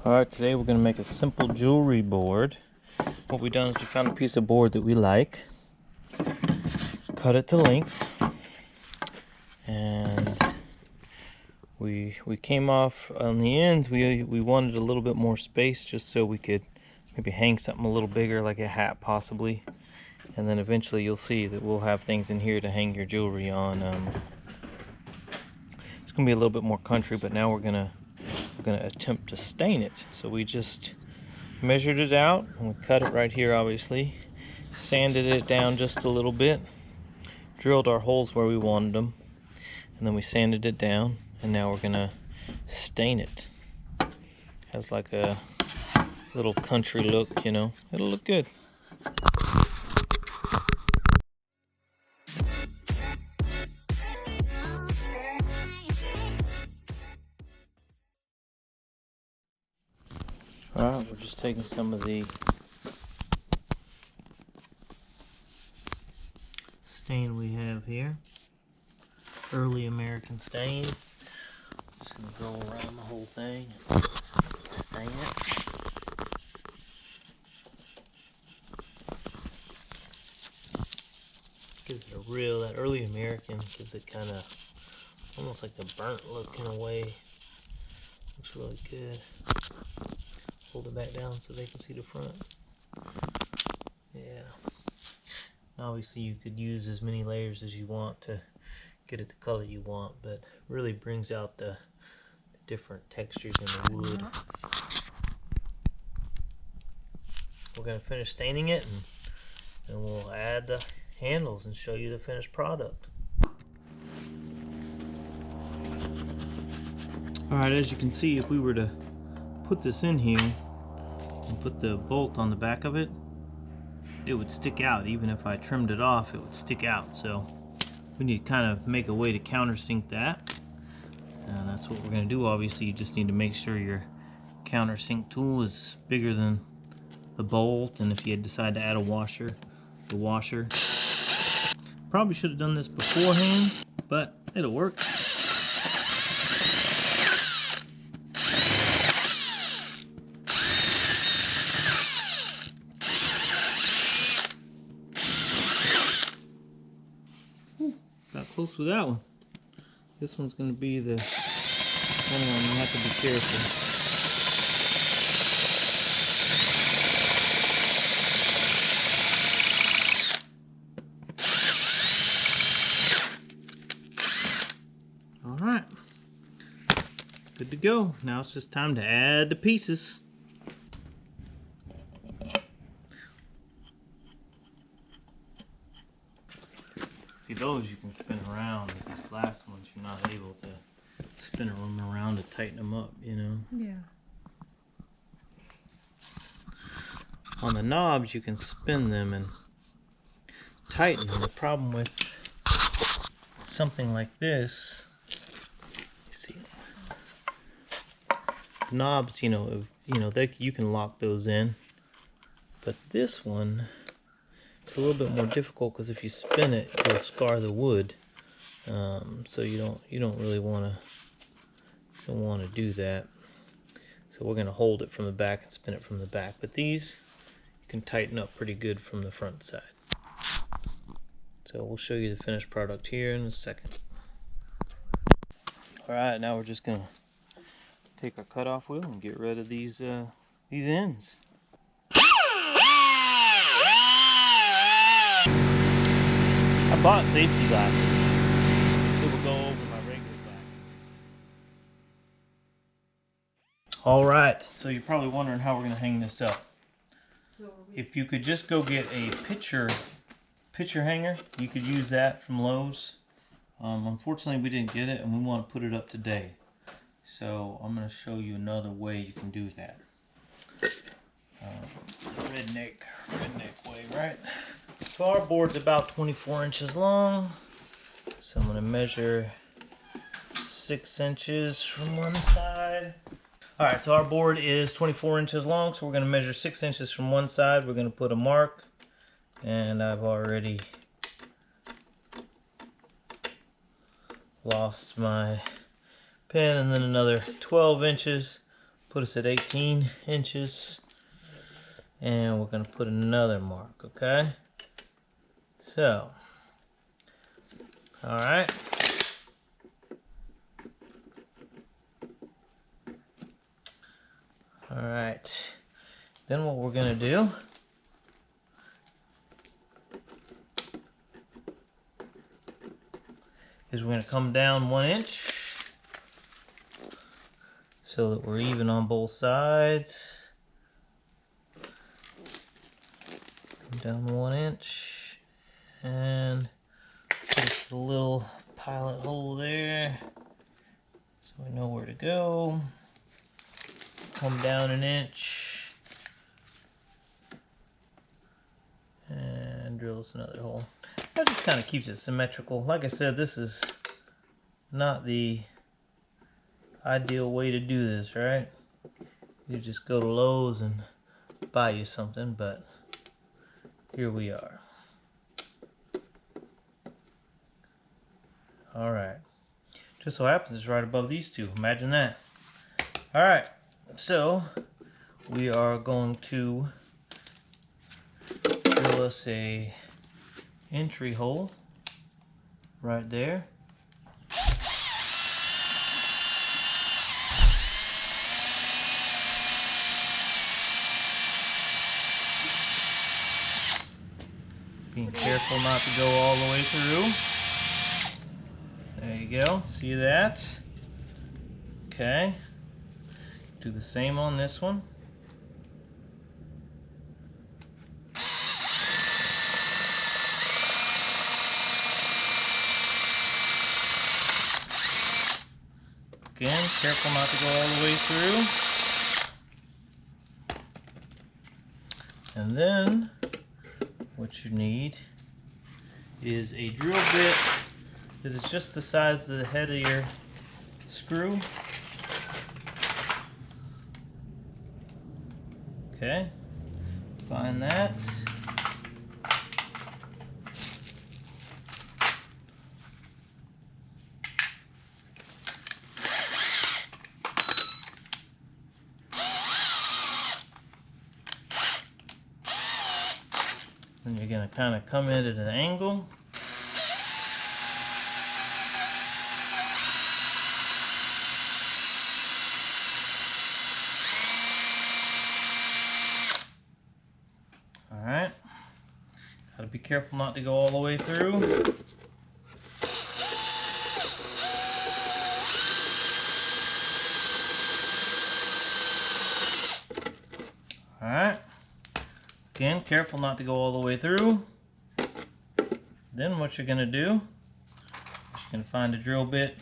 Alright, today we're going to make a simple jewelry board. What we've done is we found a piece of board that we like, cut it to length, and we came off on the ends. We wanted a little bit more space just so we could maybe hang something a little bigger, like a hat possibly. And then eventually you'll see that we'll have things in here to hang your jewelry on. It's going to be a little bit more country, but now we're going to attempt to stain it. So we just measured it out and we cut it right here, obviously, sanded it down just a little bit, drilled our holes where we wanted them, and then we sanded it down, and now we're gonna stain it. Has like a little country look, you know. It'll look good. Alright, we're just taking some of the stain we have here. Early American stain. Just gonna go around the whole thing and stain it. Gives it a real, that early American gives it kind of almost like a burnt look in a way. Looks really good. Hold it back down so they can see the front. Yeah. Obviously you could use as many layers as you want to get it the color you want, but really brings out the different textures in the wood. We're going to finish staining it, and we'll add the handles and show you the finished product. Alright, as you can see, if we were to put this in here and put the bolt on the back of it, it would stick out. Even if I trimmed it off, it would stick out. So we need to kind of make a way to countersink that, and that's what we're going to do. Obviously you just need to make sure your countersink tool is bigger than the bolt, and if you decide to add a washer, the washer. Probably should have done this beforehand, but it'll work. Got close with that one. This one's going to be the one where I'm going to have to be careful. Alright. Good to go. Now it's just time to add the pieces. See, those you can spin around. These last ones you're not able to spin them around to tighten them up, you know? Yeah. On the knobs you can spin them and tighten them. The problem with something like this, you see, knobs, you know, you can lock those in, but this one, it's a little bit more difficult because if you spin it, it'll scar the wood. So you don't really want to do that. So we're going to hold it from the back and spin it from the back. But these you can tighten up pretty good from the front side. So we'll show you the finished product here in a second. All right, now we're just going to take our cutoff wheel and get rid of these ends. I bought safety glasses. It will go over my regular glasses. Alright, so you're probably wondering how we're going to hang this up. If you could just go get a picture hanger, you could use that from Lowe's. Unfortunately we didn't get it and we want to put it up today. So I'm going to show you another way you can do that. Redneck way, right? So our board's about 24 inches long. So I'm going to measure 6 inches from one side. Alright, so our board is 24 inches long, so we're going to measure 6 inches from one side. We're going to put a mark, and I've already lost my pen, and then another 12 inches put us at 18 inches. And we're going to put another mark, okay? So, alright. Alright. Then what we're going to do is we're going to come down 1 inch so that we're even on both sides. Come down 1 inch and put a little pilot hole there so we know where to go. Come down 1 inch and drill us another hole. That just kind of keeps it symmetrical. Like I said, this is not the ideal way to do this, right? You just go to Lowe's and buy you something, but here we are. Alright. Just so happens it's right above these two. Imagine that. Alright. So, we are going to drill us a entry hole right there. Being careful not to go all the way through. There you go. See that? Okay. Do the same on this one. Again, careful not to go all the way through. And then what you need is a drill bit that is just the size of the head of your screw. Okay, find that. And you're going to kind of come in at an angle. Alright. Got to be careful not to go all the way through. Alright. Again, careful not to go all the way through. Then what you're going to do is you're going to find a drill bit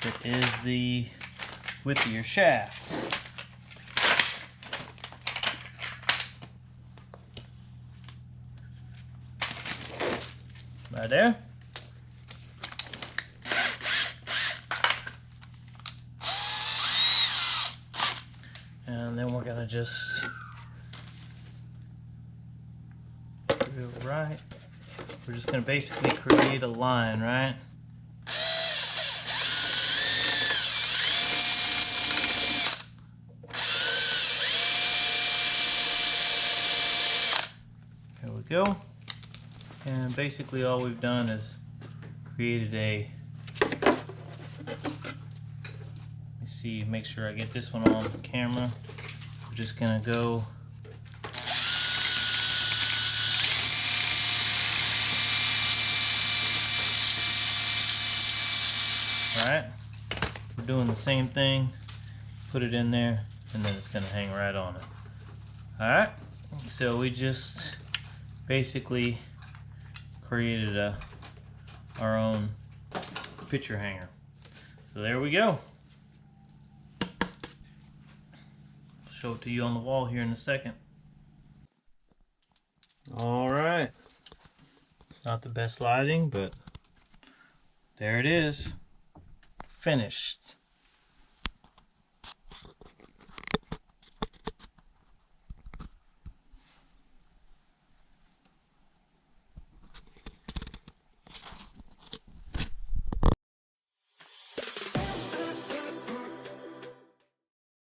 that is the width of your shaft. Right there. And then we're going to just right. We're just going to basically create a line, right? There we go. And basically all we've done is created a, let me see, make sure I get this one on camera. We're just going to go Alright, we're doing the same thing, put it in there, and then it's going to hang right on it. Alright, so we just basically created our own picture hanger. So there we go. I'll show it to you on the wall here in a second. Alright, not the best lighting, but there it is. Finished.